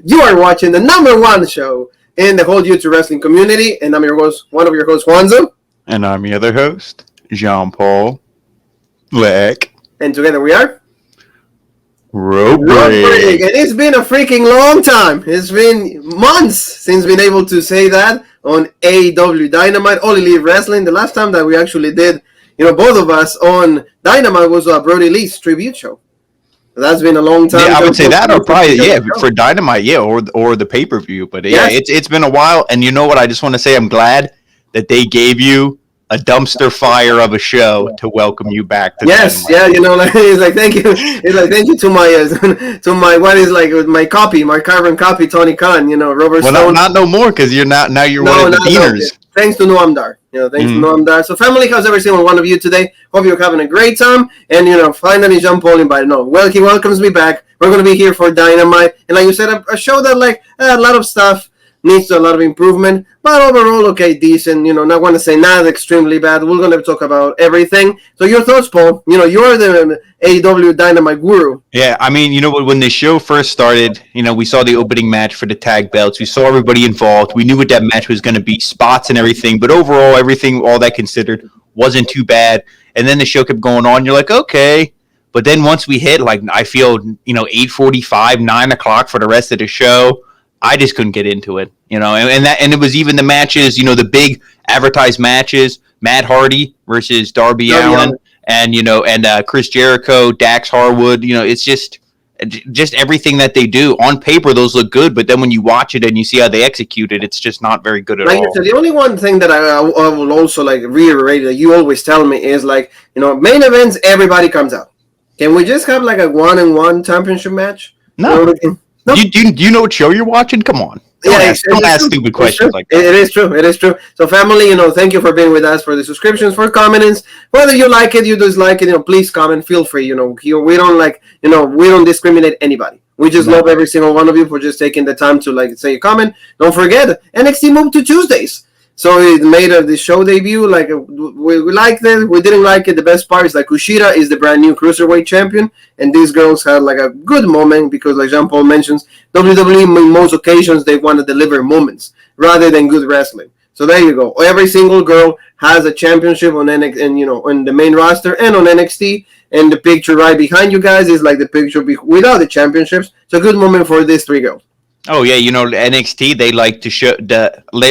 You are watching the #1 show in the whole YouTube wrestling community, and I'm your host, one of your hosts, Juanzo. And I'm your other host, Jean-Paul Leck. And together we are Rope Break. And it's been a freaking long time. It's been months since we've been able to say that on AEW Dynamite, All Elite Wrestling. The last time that we actually did, both of us on Dynamite was Brody Lee's tribute show. That's been a long time. Yeah, I would say that, or probably for Dynamite, or the pay-per-view. But yeah, it's been a while, and you know what? I just want to say I'm glad that they gave you a dumpster fire of a show to welcome you back to Dynamite. It's like thank you. It's like thank you to my what is like my carbon copy, Tony Khan. Robert Stone. Well, not no more because you're one of the deaners. Thanks to Noam Dar. To Noam Dar. So family, how's every single one of you today? Hope you're having a great time. And finally Jean-Paul invited. Well, he welcomes me back. We're gonna be here for Dynamite, and like you said, a show that a lot of stuff needs a lot of improvement, but overall, okay, decent. Not going to say not extremely bad. We're going to talk about everything. So your thoughts, Paul? You're the AEW Dynamite guru. Yeah, I mean, when the show first started, we saw the opening match for the tag belts. We saw everybody involved. We knew what that match was going to be, spots and everything. But overall, everything, all that considered, wasn't too bad. And then the show kept going on. You're like, okay. But then once we hit, I feel, 8:45, 9 o'clock for the rest of the show, I just couldn't get into it, and it was even the matches, the big advertised matches, Matt Hardy versus Darby Allin, and Chris Jericho, Dax Harwood. It's just everything that they do on paper. Those look good, but then when you watch it and you see how they execute it, it's just not very good at all. So the only one thing that I will also reiterate that you always tell me is main events, everybody comes out. Can we just have a 1-on-1 championship match? No. Nope. Do you know what show you're watching? Come on. Don't ask stupid questions like that. It is true. So family, thank you for being with us, for the subscriptions, for comments. Whether you like it, you dislike it, please comment. Feel free. We don't we don't discriminate anybody. We just love every single one of you for just taking the time to say a comment. Don't forget, NXT moved to Tuesdays. So it made the show debut. We liked it. We didn't like it. The best part is Kushida is the brand new cruiserweight champion, and these girls had a good moment because, like Jean-Paul mentions, WWE in most occasions they want to deliver moments rather than good wrestling. So there you go. Every single girl has a championship on NXT, and on the main roster and on NXT. And the picture right behind you guys is the picture without the championships. It's a good moment for these three girls. Oh yeah, NXT they like to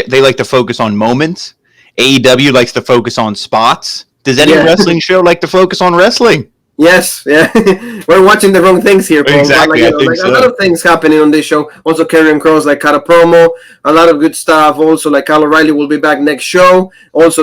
they like to focus on moments. AEW likes to focus on spots. Does any wrestling show like to focus on wrestling? Yes, yeah. We're watching the wrong things here, Paul. Exactly, I think so. A lot of things happening on this show. Also, Karrion Kross cut a promo. A lot of good stuff. Also, Kyle O'Reilly will be back next show. Also,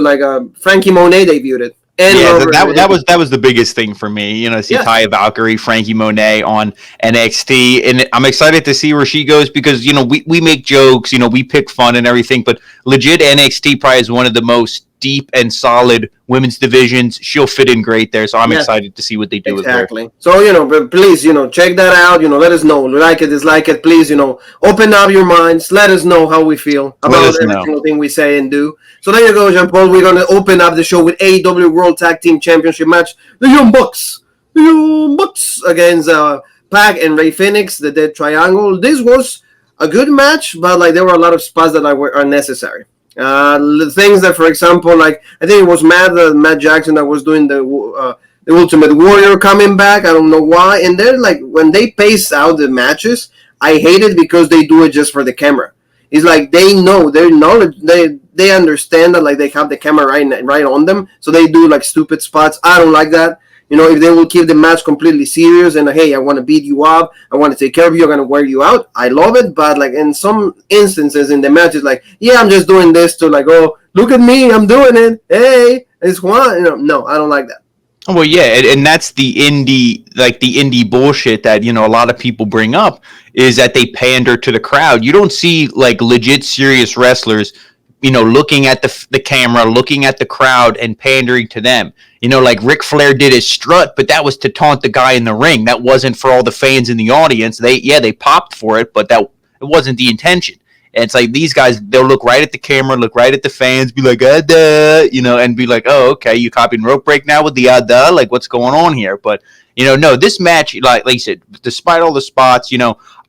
Frankie Monet debuted it. And that was the biggest thing for me. See Taya Valkyrie, Frankie Monet on NXT, and I'm excited to see where she goes because we make jokes, we pick fun and everything, but legit NXT probably is one of the most deep and solid women's divisions. She'll fit in great there, so I'm excited to see what they do with her. Exactly. So but please, check that out. Let us know, like it, dislike it. Please, open up your minds. Let us know how we feel about every single thing we say and do. So there you go, Jean-Paul. We're going to open up the show with AEW World Tag Team Championship match. The Young Bucks against Pac and Rey Fenix, the Dead Triangle. This was a good match, but there were a lot of spots that were unnecessary. The things that, for example, I think it was Matt Jackson that was doing the Ultimate Warrior coming back. I don't know why. And they're when they pace out the matches, I hate it because they do it just for the camera. It's they know their knowledge. They understand that they have the camera right on them, so they do stupid spots. I don't like that. If they will keep the match completely serious and hey, I want to beat you up, I want to take care of you, I'm gonna wear you out. I love it, but in some instances in the match, it's I'm just doing this to oh, look at me, I'm doing it. Hey, it's one. No, I don't like that. Well, yeah, and that's the indie bullshit that, a lot of people bring up is that they pander to the crowd. You don't see legit serious wrestlers, looking at the camera, looking at the crowd and pandering to them. Ric Flair did his strut, but that was to taunt the guy in the ring. That wasn't for all the fans in the audience. They popped for it, but it wasn't the intention. And it's these guys, they'll look right at the camera, look right at the fans, be duh, and be oh, okay, you copying Rope Break now with the duh? What's going on here? But No, this match, like you said, despite all the spots,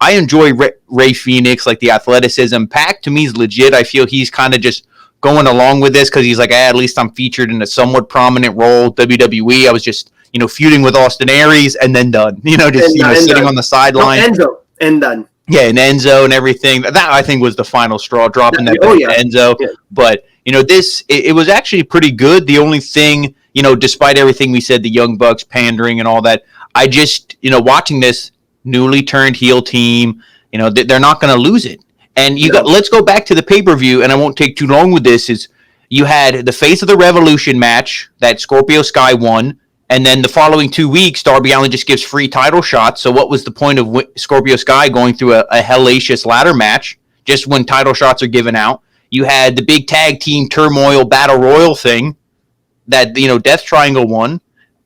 I enjoy Ray Phoenix, like the athleticism. Pac to me is legit. I feel he's kind of just going along with this because he's like, at least I'm featured in a somewhat prominent role. WWE, I was just, feuding with Austin Aries and then done. Sitting on the sideline. Enzo, and done. Yeah, and Enzo and everything. That I think was the final straw, dropping that Enzo. Yeah. But it was actually pretty good. The only thing, despite everything we said, the Young Bucks pandering and all that, I just, watching this newly turned heel team, they're not going to lose it. And let's go back to the pay-per-view, and I won't take too long with this. Is you had the Face of the Revolution match that Scorpio Sky won. And then the following 2 weeks, Darby Allin just gives free title shots. So what was the point of Scorpio Sky going through a hellacious ladder match just when title shots are given out? You had the big tag team turmoil battle royal thing that, Death Triangle won,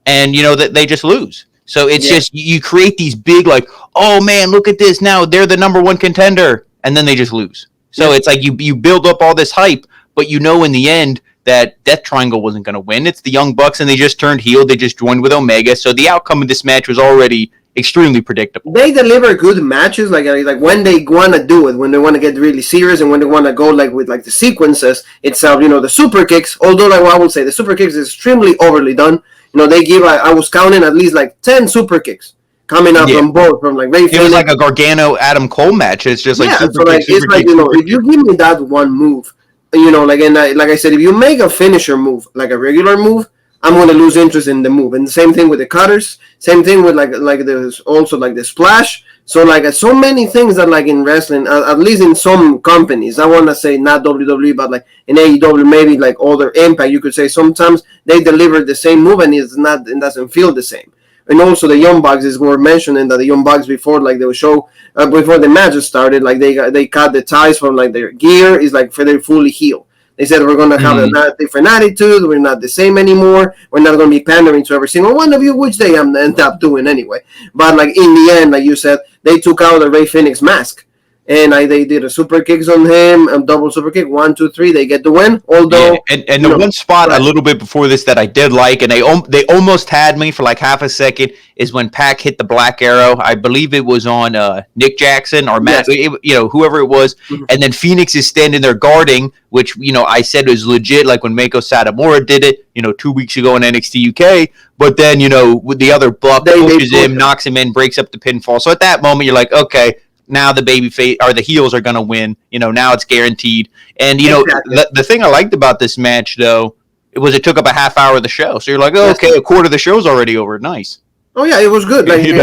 and, that they just lose. So it's just you create these big, like, oh, man, look at this. Now they're the number one contender, and then they just lose. So it's like you build up all this hype, but in the end, that Death Triangle wasn't going to win. It's the Young Bucks, and they just turned heel. They just joined with Omega. So the outcome of this match was already extremely predictable. They deliver good matches, like when they want to do it, when they want to get really serious, and when they want to go with the sequences itself. The super kicks. Although, I would say the super kicks is extremely overly done. They give. I was counting at least 10 super kicks coming up from both from Ray Phoenix. It was like a Gargano Adam Cole match. It's just super kick, it's like if you give me that one move. Like I said, if you make a finisher move, like a regular move, I'm going to lose interest in the move. And the same thing with the cutters, same thing with the splash. So so many things that in wrestling, at least in some companies, I want to say not WWE, but in AEW, maybe other Impact, you could say sometimes they deliver the same move and it doesn't feel the same. And also the Young Bucks is worth mentioning that the Young Bucks before the show before the matches started, they cut the ties from their gear is for they're fully healed. They said we're gonna have a different attitude. We're not the same anymore. We're not gonna be pandering to every single one of you, which they end up doing anyway. But in the end, like you said, they took out the Ray Phoenix mask. And they did a super kicks on him, a double super kick, 1, 2, 3. They get the win. Although, and the one spot a little bit before this that I did like, and they almost had me for half a second, is when Pac hit the Black Arrow. I believe it was on Nick Jackson or Matt, whoever it was. Mm-hmm. And then Phoenix is standing there guarding, which I said was legit, like when Mako Satomura did it, 2 weeks ago in NXT UK. But then with the other Buck pushes him, knocks him in, breaks up the pinfall. So at that moment, you're like, okay. Now the babyface or the heels are going to win. Now it's guaranteed. And the thing I liked about this match though, it took up a half hour of the show. So you're like, oh, okay, a quarter of the show's already over. Nice. Oh yeah, it was good. We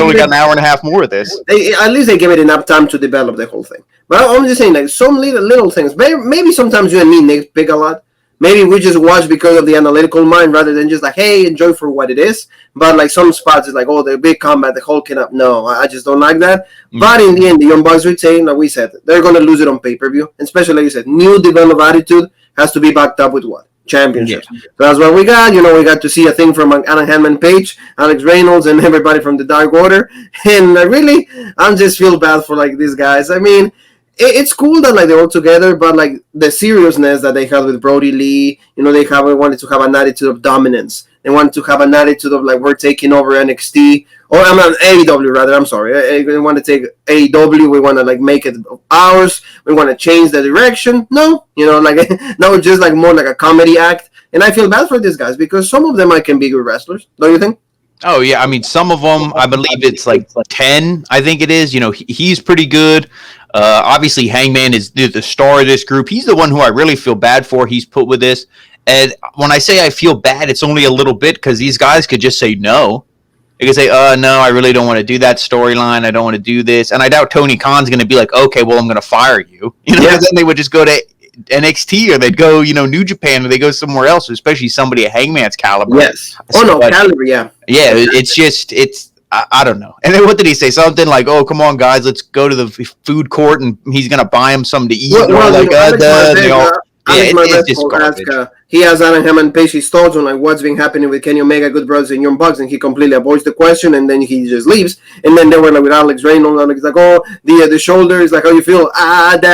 only got an hour and a half more of this. At least they gave it enough time to develop the whole thing. But I'm just saying, some little things. Maybe sometimes you and me nitpick a lot. Maybe we just watch because of the analytical mind rather than just hey, enjoy for what it is. But some spots is oh, the big combat, the hulking up. No, I just don't like that. Mm-hmm. But in the end, the Young Bucks retain. Like we said, they're going to lose it on pay-per-view. And especially, like you said, new developed attitude has to be backed up with what? Championships. Yeah. So that's what we got. We got to see a thing from Alan Hanman Page, Alex Reynolds, and everybody from the Dark Order. And really, I just feel bad for these guys. I mean, it's cool that they're all together, but the seriousness that they had with Brody Lee, they wanted to have an attitude of dominance. They wanted to have an attitude of we're taking over NXT, or I'm not AEW rather. I'm sorry. We want to take AEW. We want to make it ours. We want to change the direction. No, no, just more like a comedy act. And I feel bad for these guys because some of them can be good wrestlers. Don't you think? Oh yeah, I mean some of them. I believe it's 10. I think it is. He's pretty good. Obviously, Hangman is the star of this group. He's the one who I really feel bad for. He's put with this. And when I say I feel bad, it's only a little bit because these guys could just say no. They could say, no, I really don't want to do that storyline. I don't want to do this. And I doubt Tony Khan's going to be like, okay, well, I'm going to fire you. Then they would just go to NXT or they'd go, New Japan or they go somewhere else, especially somebody at Hangman's caliber. Yes. Caliber, yeah. Yeah, it's I don't know. And then what did he say? Something like, oh, come on, guys, let's go to the food court and he's going to buy him something to eat. He has Alan Hammond Page his thoughts on what's been happening with Kenny Omega, Good Brothers, and Young Bucks, and he completely avoids the question, and then he just leaves. And then they were with Alex Reynolds, and Alex oh, the shoulder is how you feel? And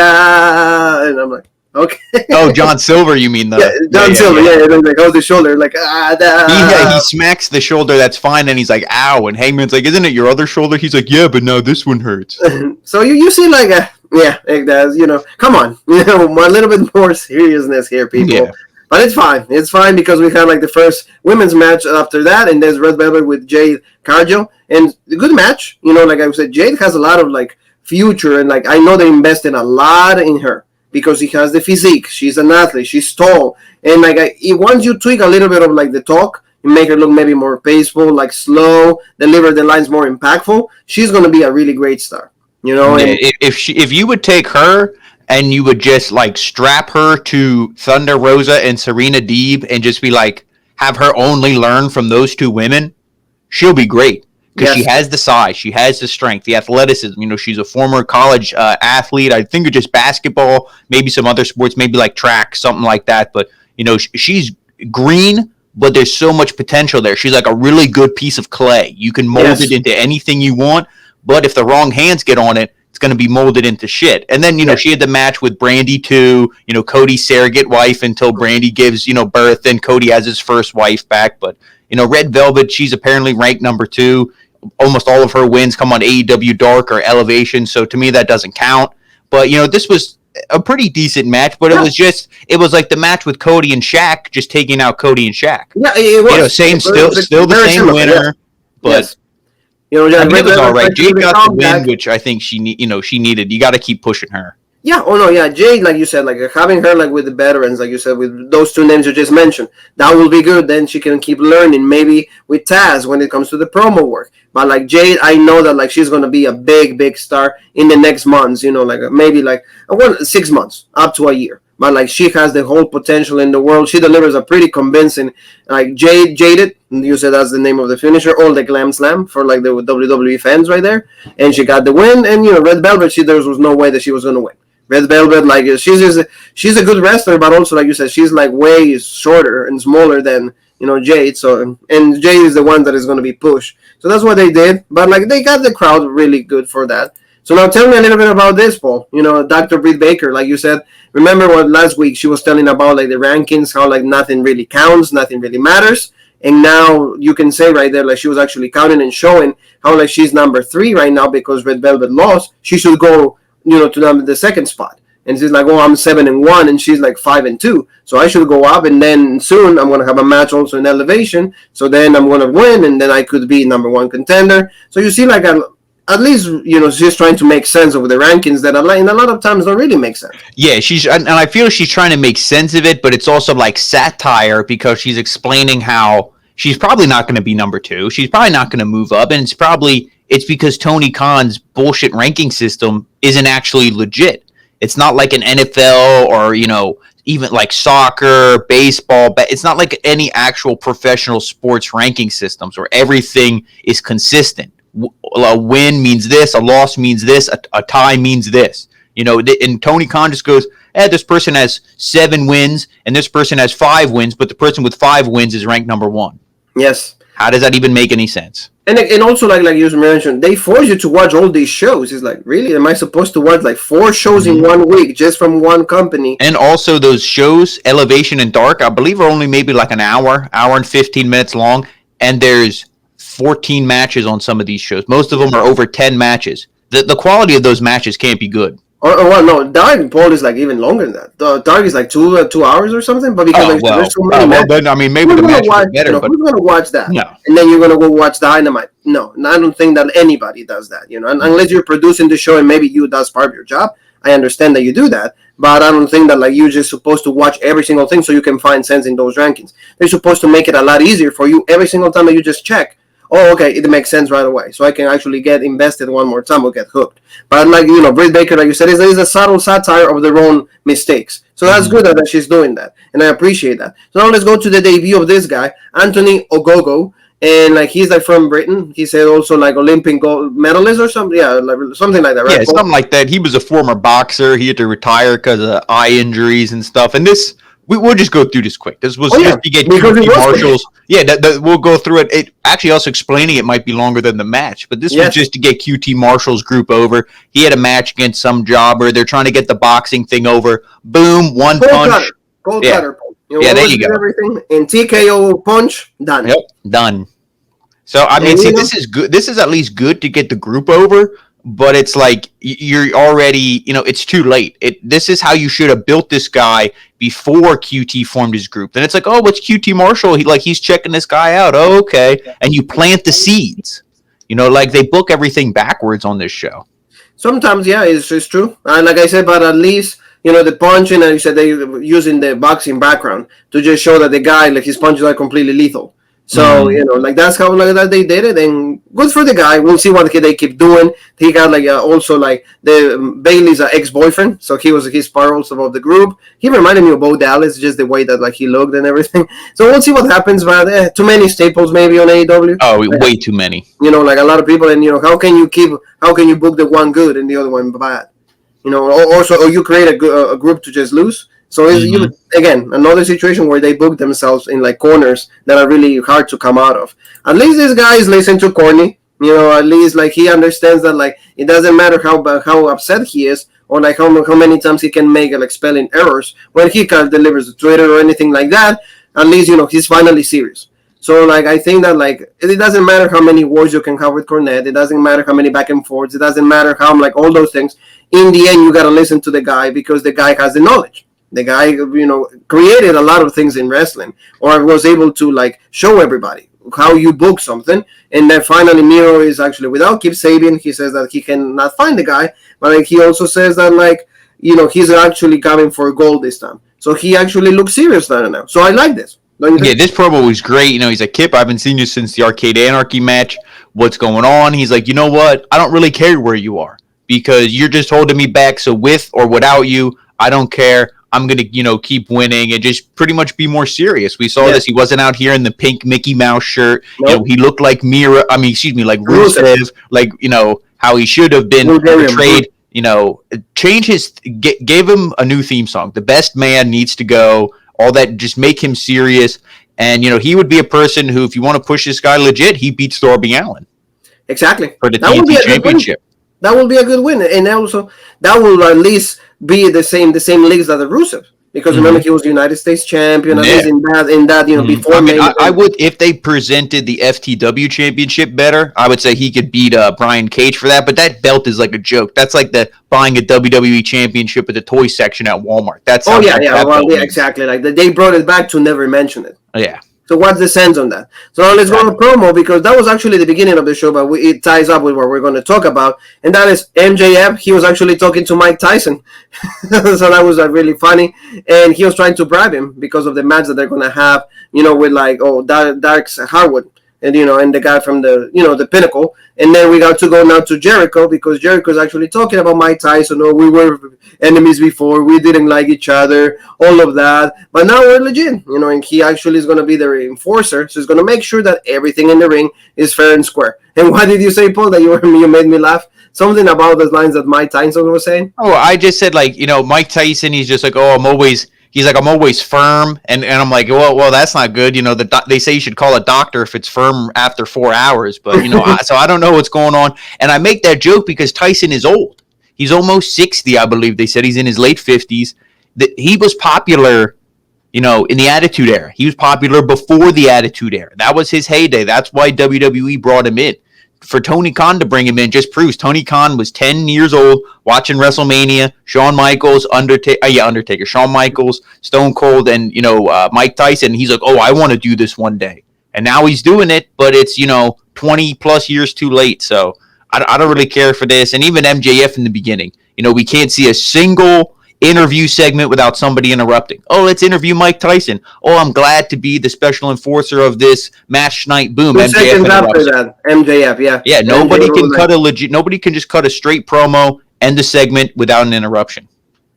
I'm like, Okay. Oh, John Silver, you mean John Silver, yeah. And then like holds the shoulder, like he smacks the shoulder. That's fine, and he's like, "Ow!" And Hangman's like, "Isn't it your other shoulder?" He's like, "Yeah, but now this one hurts." So you see like it does. Come on, a little bit more seriousness here, people. Yeah. But it's fine. It's fine because we had like the first women's match after that, and there's Red Velvet with Jade Cargill, and a good match. Like I said, Jade has a lot of like future, and like I know they invested a lot in her because she has the physique. She's an athlete. She's tall, and like once you tweak a little bit of like the talk, you make her look maybe more paceful, like slow, deliver the lines more impactful. She's gonna be a really great star. And if you would take her and you would just like strap her to Thunder Rosa and Serena Deeb and just be like, have her only learn from those two women, she'll be great because she has the size, she has the strength, the athleticism. She's a former college athlete. I think of just basketball, maybe some other sports, maybe like track, something like that. But she's green, but there's so much potential there. She's like a really good piece of clay. You can mold it into anything you want, but if the wrong hands get on it, it's going to be molded into shit. And then, she had the match with Brandy too, Cody's surrogate wife until Brandy gives, birth, and Cody has his first wife back. But, Red Velvet, she's apparently ranked number 2. Almost all of her wins come on AEW Dark or Elevation. So to me, that doesn't count. But, this was a pretty decent match, but it was like the match with Cody and Shaq, just taking out Cody and Shaq. Yeah, it was. Still the same winner, but it was all right. Jade got the win, which I think she needed. You got to keep pushing her. Yeah. Oh no. Yeah. Jade, like you said, like having her like with the veterans, like you said, with those two names you just mentioned, that will be good. Then she can keep learning. Maybe with Taz when it comes to the promo work. But like Jade, I know that like she's gonna be a big star in the next months. Like maybe like 6 months up to a year. But like she has the whole potential in the world. She delivers a pretty convincing, like Jaded. You said that's the name of the finisher, or the Glam Slam for like the WWE fans right there. And she got the win. And Red Velvet, there was no way that she was gonna win. Red Velvet, like she's a good wrestler, but also like you said, she's like way shorter and smaller than Jade. So and Jade is the one that is going to be pushed. So that's what they did. But like they got the crowd really good for that. So now tell me a little bit about this, Paul. Dr. Britt Baker, like you said, remember what last week she was telling about like the rankings, how like nothing really counts, nothing really matters. And now you can say right there, like she was actually counting and showing how like she's number 3 right now because Red Velvet lost. She should go to the second spot. And she's like, oh, I'm 7-1, and she's like 5-2. So I should go up, and then soon I'm gonna have a match also in Elevation. So then I'm gonna win, and then I could be number 1 contender. So you see, like at least she's trying to make sense of the rankings that in a lot of times don't really make sense. Yeah, and I feel she's trying to make sense of it, but it's also like satire because she's explaining how she's probably not going to be number 2. She's probably not going to move up, and it's because Tony Khan's bullshit ranking system isn't actually legit. It's not like an NFL or, even like soccer, baseball. It's not like any actual professional sports ranking systems where everything is consistent. A win means this, a loss means this, a tie means this. And Tony Khan just goes, this person has 7 wins and this person has 5 wins, but the person with 5 wins is ranked number 1. Yes. How does that even make any sense? And also, like you mentioned, they force you to watch all these shows. It's like, really? Am I supposed to watch like 4 shows in 1 week just from one company? And also those shows, Elevation and Dark, I believe are only maybe like an hour and 15 minutes long. And there's 14 matches on some of these shows. Most of them are over 10 matches. The quality of those matches can't be good. No, Dark Paul is like even longer than that. The Dark is like 2 hours or something. But because there's so many matches, then, I mean, maybe the match is better. But who's going to watch that? No. And then you're going to go watch Dynamite. No, I don't think that anybody does that. Unless you're producing the show and maybe that's part of your job. I understand that you do that, but I don't think that like you're just supposed to watch every single thing so you can find sense in those rankings. They're supposed to make it a lot easier for you every single time that you just check. Oh, okay, it makes sense right away. So I can actually get invested one more time or get hooked. But like, Britt Baker, like you said, is a subtle satire of their own mistakes. So that's good that she's doing that. And I appreciate that. So now let's go to the debut of this guy, Anthony Ogogo. And like he's like from Britain. He said also like Olympic gold medalist or something. Yeah, like something like that, right? Yeah, something like that. He was a former boxer. He had to retire because of eye injuries and stuff. And this We'll just go through this quick. This was just to get QT Marshall's. Yeah, we'll go through it. It actually, us explaining it might be longer than the match, but this was just to get QT Marshall's group over. He had a match against some jobber. They're trying to get the boxing thing over. Boom, one punch. Cold cutter. There you go. Everything in TKO punch, done. Yep, done. So I mean, this is good. This is at least good to get the group over. But it's like you're already, it's too late. This is how you should have built this guy before QT formed his group. Then it's like, oh, what's QT Marshall? He's checking this guy out. Oh, okay. And you plant the seeds. Like they book everything backwards on this show. Sometimes, yeah, it's true. And like I said, but at least, the punching, and you said they're using the boxing background to just show that the guy, like his punches are completely lethal. So, like that's how that they did it, and good for the guy. We'll see what they keep doing. He got also the Bailey's ex-boyfriend, so he was his part also of the group. He reminded me of Bo Dallas, just the way that he looked and everything. So we'll see what happens, but too many staples maybe on AEW. Oh, way too many. Like a lot of people, and how can you book the one good and the other one bad? Or you create a group to just lose. So it's again another situation where they book themselves in corners that are really hard to come out of. At least this guy is listening to Corny. At least he understands that it doesn't matter how upset he is or how many times he can make spelling errors when he delivers the Twitter or anything like that. At least he's finally serious. So I think that it doesn't matter how many wars you can have with Cornette. It doesn't matter how many back and forths. It doesn't matter how all those things. In the end, you gotta listen to the guy because the guy has the knowledge. The guy, created a lot of things in wrestling, or was able to show everybody how you book something. And then finally, Miro is actually without Kip Sabian. He says that he cannot find the guy, but he also says that he's actually coming for gold this time. So he actually looks serious now. So I like this. Yeah, this promo was great. He's like, Kip, I haven't seen you since the Arcade Anarchy match. What's going on? He's like, you know what? I don't really care where you are because you're just holding me back. So with or without you, I don't care. I'm going to, keep winning and just pretty much be more serious. We saw this. He wasn't out here in the pink Mickey Mouse shirt. Nope. He looked like Rusev, how he should have been portrayed. Gave him a new theme song. The best man needs to go. All that, just make him serious. And, he would be a person who, if you want to push this guy legit, he beats Darby Allin. Exactly. For the TNT Championship. That will be a good win. And also, that will at least be the same leagues that the Rusev. Because remember, he was the United States champion. At least in that before. I mean, I would, if they presented the FTW championship better, I would say he could beat Brian Cage for that. But that belt is like a joke. That's like buying a WWE championship at the toy section at Walmart. That's exactly. They brought it back to never mention it. Yeah. So what's the sense on that? So now let's go to promo because that was actually the beginning of the show, but it ties up with what we're going to talk about, and that is MJF. He was actually talking to Mike Tyson, so that was really funny, and he was trying to bribe him because of the match that they're going to have, with Dark's Harwood. And and the guy from the the Pinnacle, and then we got to go now to Jericho because Jericho's actually talking about Mike Tyson. Oh, we were enemies before, we didn't like each other, all of that, but now we're legit, and he actually is going to be the enforcer, so he's going to make sure that everything in the ring is fair and square. And what did you say, Paul? That you made me laugh. Something about those lines that Mike Tyson was saying. Oh, I just said Mike Tyson. He's just like, oh, I'm always firm, and I'm like, well, that's not good. They say you should call a doctor if it's firm after 4 hours, but so I don't know what's going on. And I make that joke because Tyson is old. He's almost 60, I believe. They said he's in his late 50s. He was popular, in the Attitude Era. He was popular before the Attitude Era. That was his heyday. That's why WWE brought him in. For Tony Khan to bring him in just proves Tony Khan was 10 years old watching WrestleMania, Shawn Michaels, Undertaker, Shawn Michaels, Stone Cold, and, Mike Tyson. He's like, oh, I want to do this one day. And now he's doing it, but it's, 20 plus years too late. So I don't really care for this. And even MJF in the beginning, we can't see a single interview segment without somebody interrupting. Oh, let's interview Mike Tyson. Oh, I'm glad to be the special enforcer of this match tonight. Boom. MJF, yeah. Yeah, nobody can just cut a straight promo, end the segment without an interruption.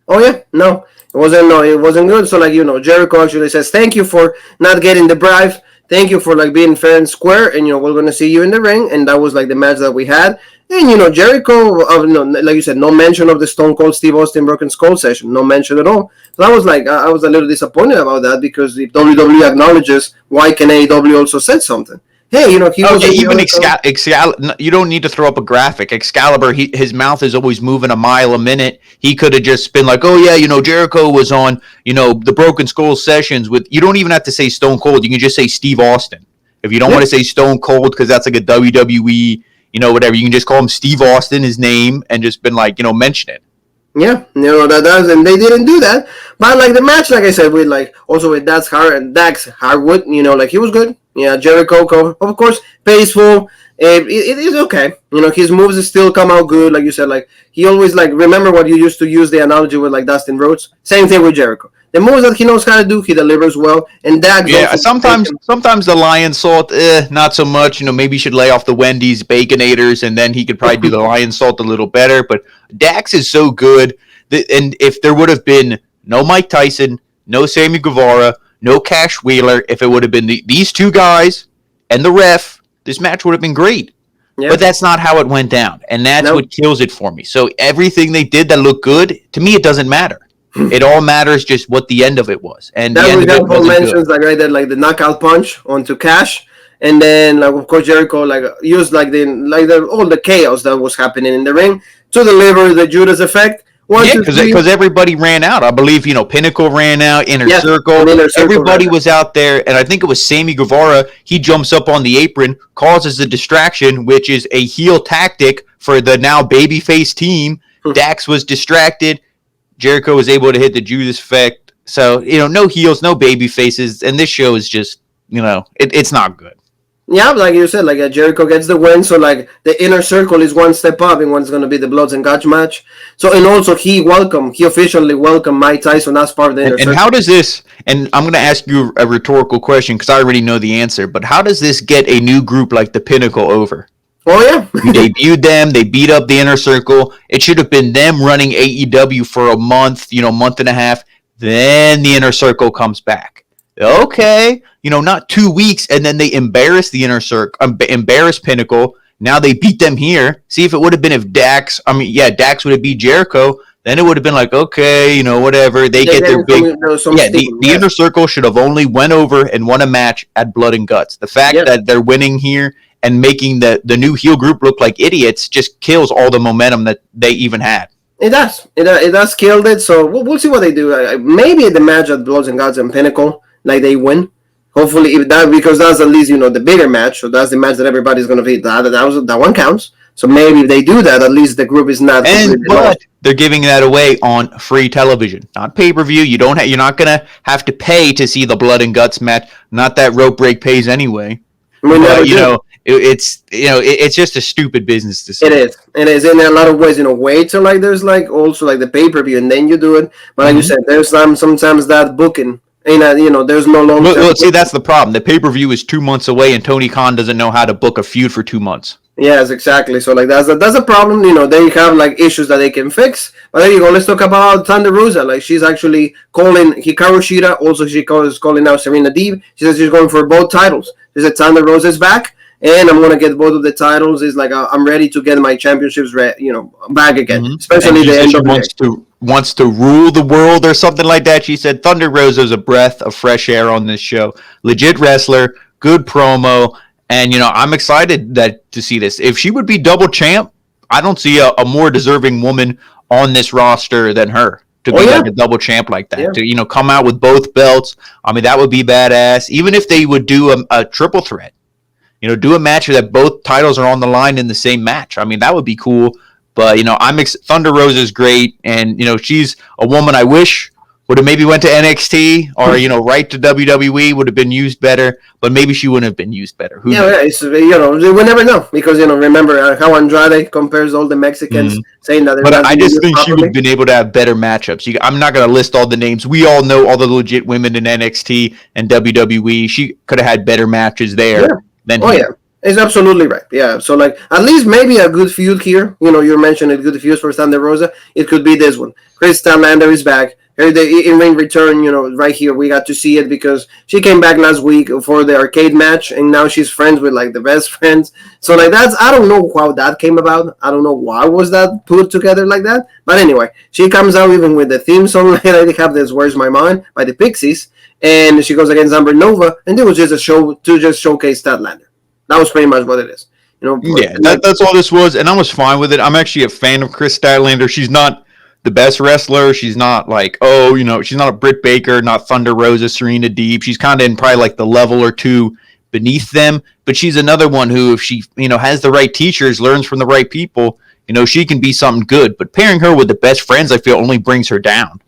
Oh yeah, no. It wasn't good. So Jericho actually says, thank you for not getting the bribe. Thank you for being fair and square, and we're gonna see you in the ring. And that was the match that we had. And Jericho, like you said, no mention of the Stone Cold Steve Austin Broken Skull session, no mention at all. So I was like, I was a little disappointed about that, because if WWE acknowledges, why can AEW also said something? Hey, he was even Excalibur. You don't need to throw up a graphic. Excalibur, his mouth is always moving a mile a minute. He could have just been like, "Oh yeah, Jericho was on, the Broken Skull sessions with." You don't even have to say Stone Cold. You can just say Steve Austin. If you don't want to say Stone Cold because that's like a WWE, whatever, you can just call him Steve Austin, his name, and just been like, mention it. Yeah, that does, and they didn't do that. But like the match, like I said, with Dax Harwood, like he was good. Yeah, Jericho, of course, paceful. It is okay. His moves still come out good, like you said. Like he always remember what you used to use the analogy with, like Dustin Rhodes. Same thing with Jericho. The moves that he knows how to do, he delivers well. And Dax, sometimes the lion salt, not so much. Maybe you should lay off the Wendy's Baconators, and then he could probably do the lion salt a little better. But Dax is so good, and if there would have been no Mike Tyson, no Sammy Guevara, no Cash Wheeler, if it would have been these two guys and the ref, this match would have been great. Yeah. But that's not how it went down, and that's what kills it for me. So everything they did that looked good, to me, it doesn't matter. It all matters just what the end of it was. And that was Paul mentions right there, the knockout punch onto Cash, and then of course Jericho used all the chaos that was happening in the ring to deliver the Judas effect. Because everybody ran out. I believe Pinnacle ran out, Inner Circle. Everybody was out there, and I think it was Sammy Guevara. He jumps up on the apron, causes a distraction, which is a heel tactic for the now babyface team. Dax was distracted. Jericho was able to hit the Judas effect. So, no heels, no baby faces. And this show is just, it's not good. Yeah, like you said, Jericho gets the win. So, the Inner Circle is one step up in what's going to be the Bloods and Guts match. So, and also he officially welcomed Mike Tyson as part of the Inner Circle. And how does this, and I'm going to ask you a rhetorical question because I already know the answer, but how does this get a new group like the Pinnacle over? Oh, yeah. You debuted them. They beat up the Inner Circle. It should have been them running AEW for a month, month and a half. Then the Inner Circle comes back. Okay. Not 2 weeks, and then they embarrass the Inner Circle, embarrass Pinnacle. Now they beat them here. See, if it would have been Dax would have beat Jericho, then it would have been okay, whatever. They get their big... The Inner Circle should have only went over and won a match at Blood and Guts. The fact that they're winning here and making the new heel group look like idiots just kills all the momentum that they even had. It does. It does kill it. So we'll see what they do. Maybe the match at Bloods and Guts and Pinnacle, they win. Hopefully, because that's at least the bigger match. So that's the match that everybody's going to be. That one counts. So maybe if they do that, at least the group is not. But they're giving that away on free television, not pay-per-view. You're not going to have to pay to see the Blood and Guts match. Not that Rope Break pays anyway. It's just a stupid business decision. It is in a lot of ways. Wait till there's also the pay-per-view and then you do it. But like you said, there's sometimes that booking. There's no long. Well, see, that's the problem. The pay-per-view is 2 months away, and Tony Khan doesn't know how to book a feud for 2 months. Yes, exactly. So that's a problem. They have issues that they can fix. But there you go. Let's talk about Thunder Rosa. She's actually calling Hikaru Shida. Also, she is calling now Serena Deeb. She says she's going for both titles. She said Thunder Rosa's back. And I'm going to get both of the titles. It's I'm ready to get my championships, back again. Mm-hmm. Especially the end of wants to rule the world or something like that. She said Thunder Rosa is a breath of fresh air on this show. Legit wrestler, good promo, and I'm excited to see this. If she would be double champ, I don't see a more deserving woman on this roster than her to be a double champ like that. Yeah. To come out with both belts. I mean, that would be badass. Even if they would do a triple threat. Do a match that both titles are on the line in the same match. I mean, that would be cool. But, Thunder Rosa is great. And, she's a woman I wish would have maybe went to NXT or, right to WWE, would have been used better. But maybe she wouldn't have been used better. We never know. Because, remember how Andrade compares all the Mexicans saying that. But I just think she would have been able to have better matchups. I'm not going to list all the names. We all know all the legit women in NXT and WWE. She could have had better matches there. Yeah. It's absolutely right. Yeah, so at least maybe a good feud here. You're mentioning good feuds for Thunder Rosa. It could be this one. Chris Statlander is back. in ring return, right here we got to see it because she came back last week for the arcade match, and now she's friends with like the best friends. So like I don't know how that came about. I don't know why was that put together like that. But anyway, she comes out even with the theme song. Like I have this "Where's My Mind" by the Pixies, and she goes against Amber Nova, and it was just a show to just showcase Statlander. That was pretty much what it is. Yeah, that's all this was, and I was fine with it. I'm actually a fan of Chris Statlander. She's not the best wrestler. She's not like, she's not a Britt Baker, not Thunder Rosa, Serena Deeb. She's kind of in probably like the level or two beneath them, but she's another one who, if she, has the right teachers, learns from the right people, she can be something good. But pairing her with the best friends, I feel, only brings her down.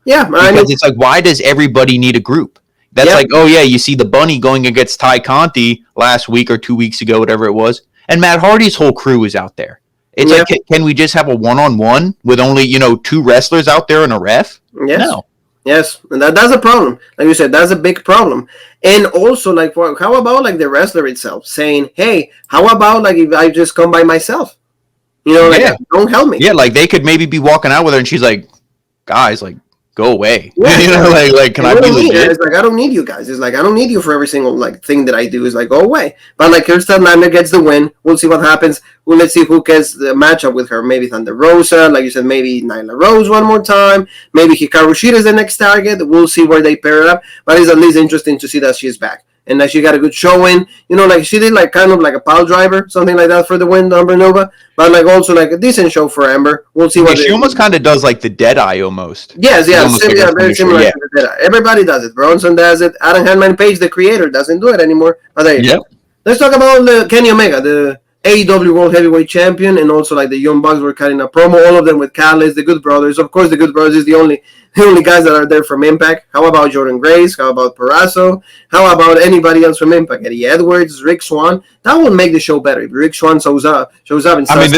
Yeah, because it's like, why does everybody need a group? That's like, oh yeah, you see the Bunny going against Ty Conti last week or 2 weeks ago, whatever it was. And Matt Hardy's whole crew is out there. It's like, can we just have a one-on-one with only, 2 wrestlers out there and a ref? Yes. No. Yes, and that's a problem. Like you said, that's a big problem. And also, like, how about like the wrestler itself saying, "Hey, how about like if I just come by myself? Don't help me." Yeah, like they could maybe be walking out with her, and she's like, "Guys, like, go away." Yeah, like can I be legit? It's like, I don't need you guys. It's like, I don't need you for every single like thing that I do. It's like, go away. But like, Kirsten Lander gets the win. We'll see what happens. Let's see who gets the matchup with her. Maybe Thunder Rosa, like you said, maybe Nyla Rose one more time. Maybe Hikaru Shida is the next target. We'll see where they pair it up. But it's at least interesting to see that she's back. And that she got a good showing. Like she did like kind of like a pile driver, something like that for the win, Amber Nova. But like also like a decent show for Amber. We'll see what she almost kind of does like the Deadeye almost. Yes, very similar to the Deadeye. Everybody does it. Bronson does it. Adam Hanman Page, the creator, doesn't do it anymore. Oh, there you go. Let's talk about Kenny Omega, the AEW World Heavyweight Champion, and also like the Young Bucks were cutting a promo. All of them with Catalyst, the Good Brothers. Of course, the Good Brothers is the only guys that are there from Impact. How about Jordan Grace? How about Perazzo? How about anybody else from Impact? Eddie Edwards, Rick Swann. That would make the show better if Rick Swann shows up. And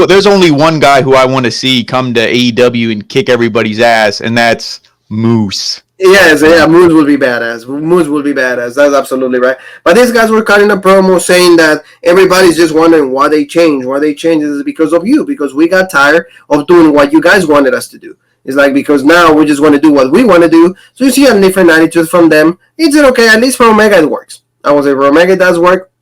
there's only one guy who I want to see come to AEW and kick everybody's ass, and that's Moose. Yes, Moose will be badass. That's absolutely right. But these guys were cutting a promo saying that everybody's just wondering why they changed. Why they changed is because of you, because we got tired of doing what you guys wanted us to do. It's like, because now we just want to do what we want to do. So you see a different attitude from them. It's okay. At least for Omega it works. I would say for Omega it does work.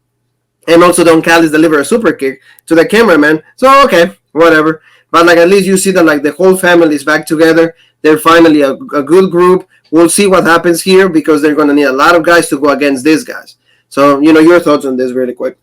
And also Don Callis deliver a super kick to the cameraman. So okay, whatever. But like at least you see that like the whole family is back together. They're finally a good group. We'll see what happens here because they're going to need a lot of guys to go against these guys. So, your thoughts on this really quick.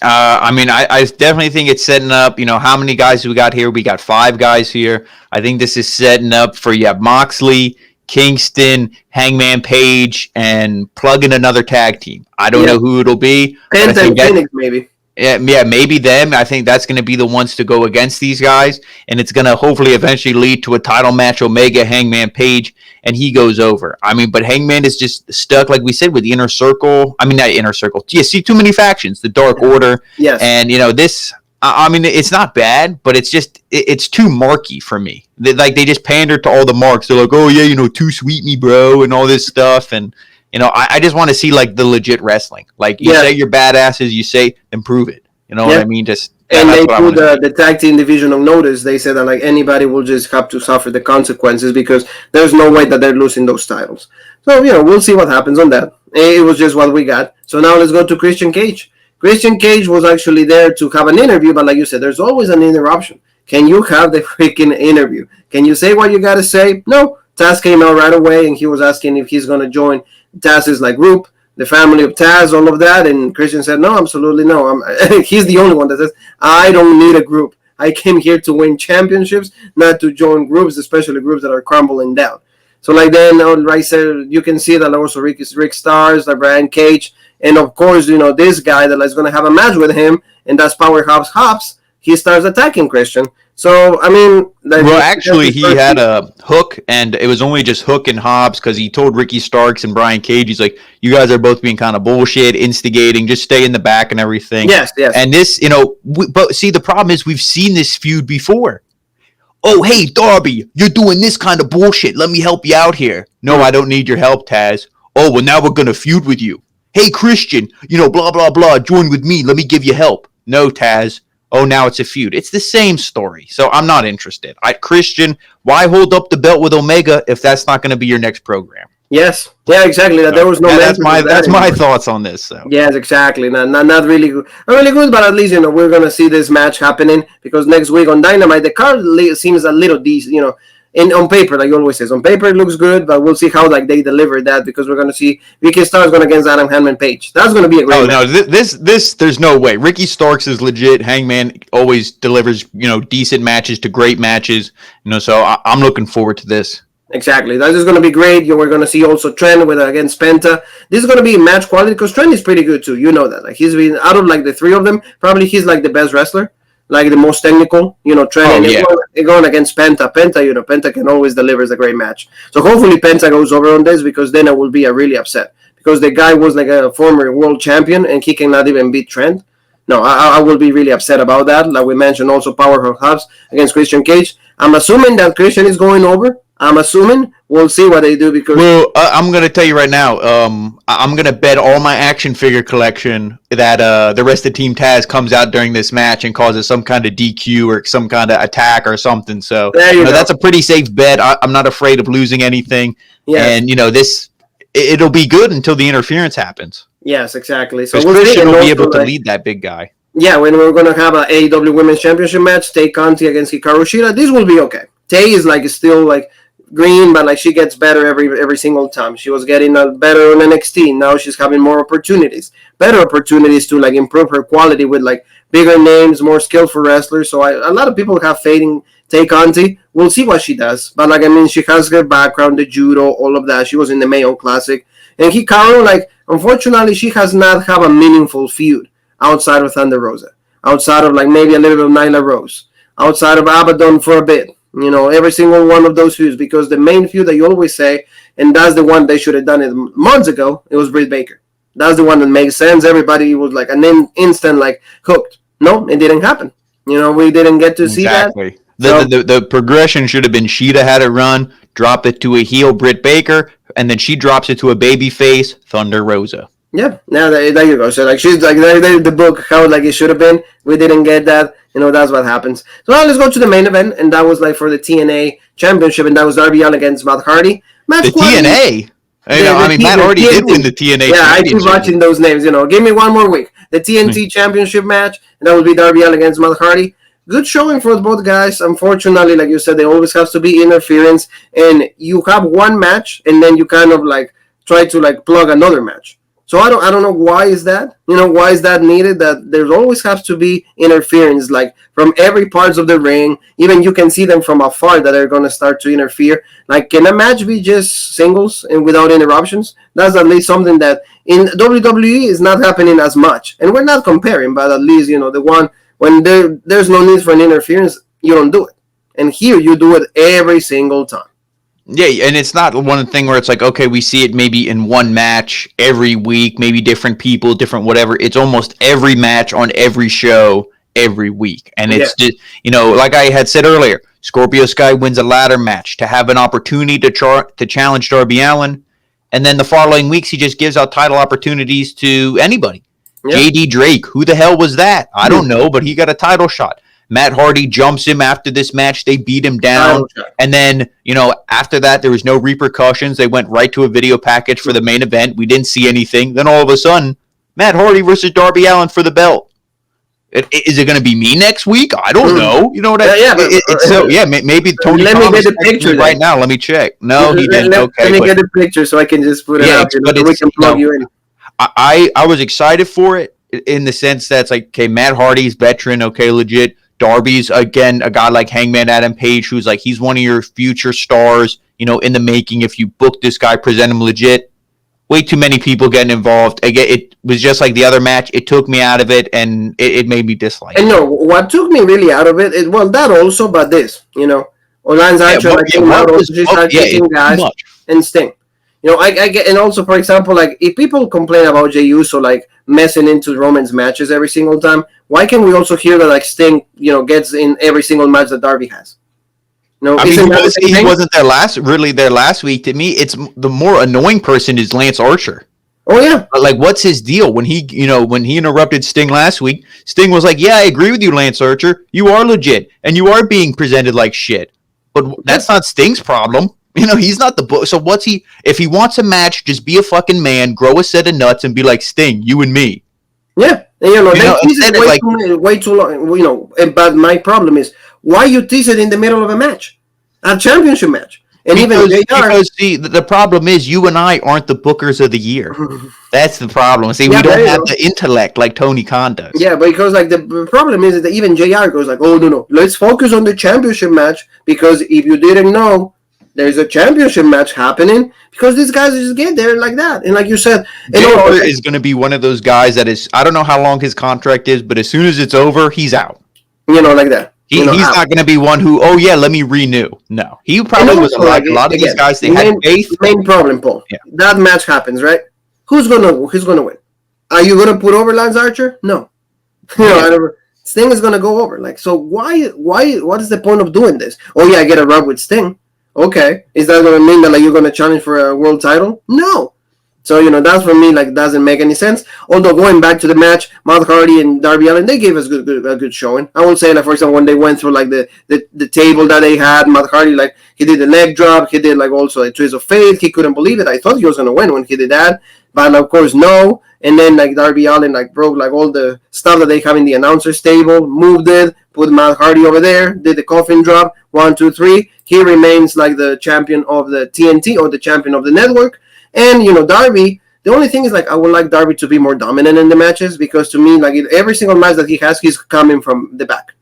I definitely think it's setting up, how many guys do we got here? We got 5 guys here. I think this is setting up for, Moxley, Kingston, Hangman Page, and plug in another tag team. I don't know who it'll be. Penta and Phoenix, maybe. Yeah, maybe them. I think that's going to be the ones to go against these guys, and it's going to hopefully eventually lead to a title match, Omega, Hangman Page, and he goes over. But Hangman is just stuck, like we said, with the Inner Circle. Not Inner Circle. You see too many factions, the Dark Order. Yes. And, this, it's not bad, but it's just, it's too marky for me. They just pander to all the marks. They're like, oh, yeah, too sweet me, bro, and all this stuff, and... I just want to see like the legit wrestling. Like you say you're badasses, you say then prove it. You know what I mean? Just and they put the tag team division on notice. They said that like anybody will just have to suffer the consequences because there's no way that they're losing those titles. So we'll see what happens on that. It was just what we got. So now let's go to Christian Cage. Christian Cage was actually there to have an interview, but like you said, there's always an interruption. Can you have the freaking interview? Can you say what you got to say? No. Taz came out right away, and he was asking if he's going to join Taz's like group, the family of Taz, all of that. And Christian said, no, absolutely no. He's the only one that says, I don't need a group. I came here to win championships, not to join groups, especially groups that are crumbling down. So like then, right there, you can see that also Rick Stars, like Brian Cage, and of course, this guy that is going to have a match with him, and that's Powerhouse Hobbs. He starts attacking Christian. So, actually, he had a Hook, and it was only just Hook and Hobbs because he told Ricky Starks and Brian Cage, he's like, you guys are both being kind of bullshit, instigating, just stay in the back and everything. Yes. And this, but see, the problem is we've seen this feud before. Oh, hey, Darby, you're doing this kind of bullshit. Let me help you out here. No, I don't need your help, Taz. Oh, well, now we're going to feud with you. Hey, Christian, blah, blah, blah, join with me. Let me give you help. No, Taz. oh, now it's a feud. It's the same story. So I'm not interested. Christian, why hold up the belt with Omega if that's not going to be your next program? Yes. Yeah, exactly. There was no. That's my thoughts on this. So. Yes, exactly. Not really good. Not really good, but at least we're gonna see this match happening because next week on Dynamite the card seems a little decent. On paper, like you always says, on paper it looks good, but we'll see how they deliver that because we're gonna see Ricky Starks going against Adam Hangman Page. That's gonna be a great. match. No, this there's no way. Ricky Starks is legit. Hangman always delivers decent matches to great matches. So I'm looking forward to this. Exactly. That is going to be great. We're going to see also Trent against Penta. This is going to be match quality because Trent is pretty good too. You know that. Like he's been out of the three of them, probably he's the best wrestler, the most technical. Trent going against Penta. Penta can always delivers a great match. So hopefully Penta goes over on this because then I will be really upset because the guy was a former world champion and he cannot even beat Trent. No, I will be really upset about that. Like we mentioned, also Powerhouse Hobbs against Christian Cage. I'm assuming that Christian is going over. I'm assuming we'll see what they do because. Well, I'm going to tell you right now. I'm going to bet all my action figure collection that the rest of Team Taz comes out during this match and causes some kind of DQ or some kind of attack or something. So that's a pretty safe bet. I'm not afraid of losing anything. Yes. And it'll be good until the interference happens. Yes, exactly. So Christian will be able to lead that big guy. Yeah, when we're going to have an AEW Women's Championship match, Tay Conti against Hikaru Shida, this will be okay. Tay is still green, but she gets better every single time. She was getting better on NXT. Now she's having more opportunities, better opportunities to improve her quality with bigger names, more skillful wrestlers. So a lot of people have faith in Tay Conti. We'll see what she does. But she has her background, the judo, all of that. She was in the Mayo Classic. And Hikaru, unfortunately, she has not have a meaningful feud outside of Thunder Rosa, outside of maybe a little bit of Nyla Rose, outside of Abaddon for a bit. Every single one of those feuds, because the main feud that you always say, and that's the one they should have done it months ago, it was Britt Baker. That's the one that makes sense. Everybody was an instant hooked. No, it didn't happen. We didn't get to see that. The progression should have been Sheeta had it run, drop it to a heel Britt Baker, and then she drops it to a baby face Thunder Rosa. Yeah, now there you go. So she's the book how it should have been. We didn't get that. That's what happens. So now let's go to the main event, and that was for the TNA Championship, and that was Darby Allin against Matt Hardy. TNA. Matt Hardy did win the TNA. Yeah, I keep watching those names. Give me one more week. The TNT Championship match, and that would be Darby Allin against Matt Hardy. Good showing for both guys. Unfortunately, like you said, there always has to be interference, and you have one match, and then you kind of try to plug another match. So I don't know why is that. Why is that needed? That there always has to be interference, from every parts of the ring. Even you can see them from afar that they're going to start to interfere. Can a match be just singles and without interruptions? That's at least something that in WWE is not happening as much. And we're not comparing, but at least the one when there's no need for an interference, you don't do it. And here you do it every single time. Yeah, and it's not one thing where it's okay, we see it maybe in one match every week, maybe different people, different whatever. It's almost every match on every show every week. And it's just, like I had said earlier, Scorpio Sky wins a ladder match to have an opportunity to challenge Darby Allin. And then the following weeks, he just gives out title opportunities to anybody. Yeah. JD Drake, who the hell was that? I don't know, but he got a title shot. Matt Hardy jumps him after this match. They beat him down. And then, after that, there was no repercussions. They went right to a video package for the main event. We didn't see anything. Then all of a sudden, Matt Hardy versus Darby Allin for the belt. Is it going to be me next week? I don't know. You know what I mean? Maybe Tony let Thomas me get the picture right now. Let me check. No, he didn't. Let me get the picture so I can just put it up. We can plug you in. I was excited for it in the sense that it's Matt Hardy's veteran, legit. Darby's, again, a guy like Hangman Adam Page, who's he's one of your future stars, in the making. If you book this guy, present him legit. Way too many people getting involved. Again, it was just like the other match. It took me out of it, and it made me dislike it. And no, what took me really out of it is, that also, but this, Orlando's actually kicking guys and Sting. I get, and also, for example, if people complain about Jey Uso messing into Roman's matches every single time, why can we also hear that Sting, gets in every single match that Darby has? He wasn't there last week. To me, it's the more annoying person is Lance Archer. Oh yeah. Like, what's his deal? When he interrupted Sting last week, Sting was like, "Yeah, I agree with you, Lance Archer. You are legit, and you are being presented like shit. But that's not Sting's problem. He's not the book. So what's he? If he wants a match, just be a fucking man, grow a set of nuts, and be like Sting, you and me." Yeah, and, they tease it way too long. But my problem is why you tease it in the middle of a match, a championship match. And because see, the problem is you and I aren't the bookers of the year. That's the problem. See, we don't have the intellect like Tony Khan does. Yeah, because the problem is that even JR goes like, "Oh no, let's focus on the championship match because if you didn't know, there's a championship match happening because these guys just get there like that." And like you said, JR is going to be one of those guys that is. I don't know how long his contract is, but as soon as it's over, he's out. Like that. He's not going to be one who, oh yeah, let me renew. No, he probably was like a lot of these guys. They had faith. Main problem, Paul. Yeah. That match happens, right? Who's gonna win? Are you gonna put over Lance Archer? No. Sting is gonna go over. Like, so why? What is the point of doing this? Oh yeah, I get a rub with Sting. Okay, is that gonna mean that you're gonna challenge for a world title? No. So, that's for me, doesn't make any sense. Although, going back to the match, Matt Hardy and Darby Allin, they gave us a good showing. I would say, for example, when they went through, the table that they had, Matt Hardy, he did the leg drop. He did, also a twist of fate. He couldn't believe it. I thought he was going to win when he did that. But, of course, no. And then, Darby Allin, broke, all the stuff that they have in the announcer's table, moved it, put Matt Hardy over there, did the coffin drop, 1, 2, 3. He remains, the champion of the TNT or the champion of the network. And, Darby, the only thing is, I would like Darby to be more dominant in the matches because to me, in every single match that he has, he's coming from the back.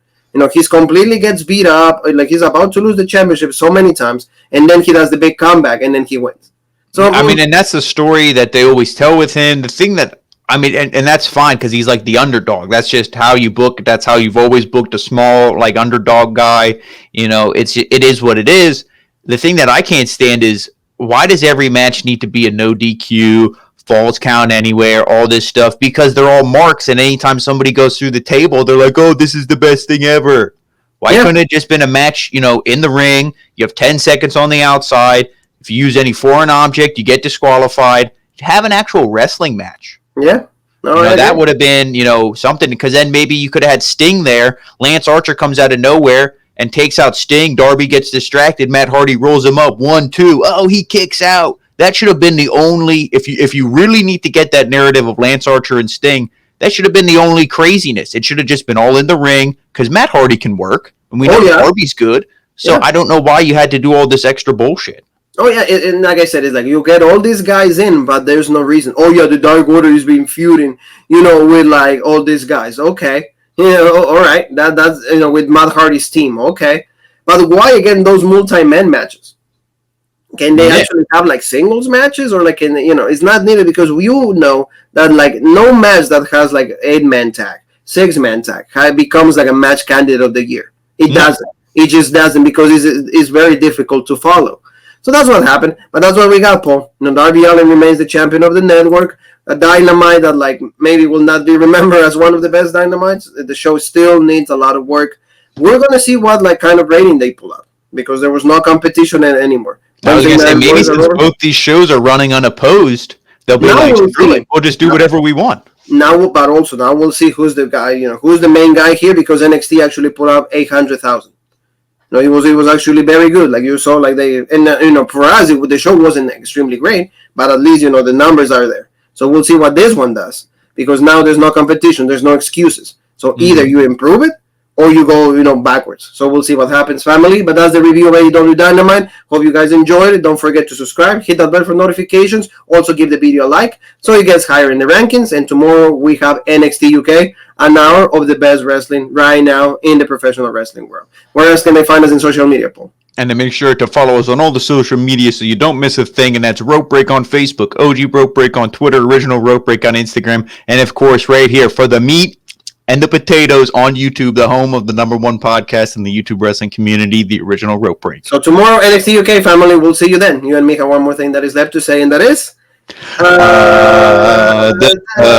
He's completely gets beat up. He's about to lose the championship so many times. And then he does the big comeback and then he wins. So and that's the story that they always tell with him. The thing that, and that's fine because he's the underdog. That's just how you book. That's how you've always booked a small, underdog guy. It is what it is. The thing that I can't stand is, why does every match need to be a no DQ, falls count anywhere, all this stuff? Because they're all marks, and anytime somebody goes through the table, they're like, oh, this is the best thing ever. Why couldn't it just been a match, in the ring? You have 10 seconds on the outside. If you use any foreign object, you get disqualified. Have an actual wrestling match. Yeah. That would have been, something, because then maybe you could have had Sting there. Lance Archer comes out of nowhere and takes out Sting. Darby gets distracted. Matt Hardy rolls him up. 1, 2. Oh, he kicks out. That should have been the only, if you really need to get that narrative of Lance Archer and Sting, that should have been the only craziness. It should have just been all in the ring because Matt Hardy can work. And we know Darby's good. So I don't know why you had to do all this extra bullshit. Oh, yeah. And like I said, it's you get all these guys in, but there's no reason. Oh, yeah, the Dark Order is being feuding, with all these guys. Okay. All right, that's with Matt Hardy's team, okay, but why again those multi-man matches? Can they actually have singles matches or it's not needed because we all know that no match that has 8-man tag, 6-man tag becomes a match candidate of the year. It doesn't. It just doesn't because it's very difficult to follow. So that's what happened, but that's what we got, Paul. Darby Allin remains the champion of the network. A Dynamite that maybe will not be remembered as one of the best Dynamites. The show still needs a lot of work. We're gonna see what kind of rating they pull up because there was no competition anymore. I was gonna say maybe since both these shows are running unopposed, they'll be we'll just do whatever we want. Now we'll see who's the guy. Who's the main guy here because NXT actually put up 800,000. It was actually very good. You saw for us the show wasn't extremely great, but at least the numbers are there. So we'll see what this one does because now there's no competition. There's no excuses. So either you improve it or you go, backwards. So we'll see what happens, family. But that's the review of AEW Dynamite. Hope you guys enjoyed it. Don't forget to subscribe. Hit that bell for notifications. Also give the video a like so it gets higher in the rankings. And tomorrow we have NXT UK, an hour of the best wrestling right now in the professional wrestling world. Where else can they find us in social media, Paul? And to make sure to follow us on all the social media so you don't miss a thing. And that's Rope Break on Facebook, OG Rope Break on Twitter, Original Rope Break on Instagram. And, of course, right here for the meat and the potatoes on YouTube, the home of the #1 podcast in the YouTube wrestling community, the Original Rope Break. So tomorrow, NXT UK, family, we'll see you then. You and me have one more thing that is left to say, and that is...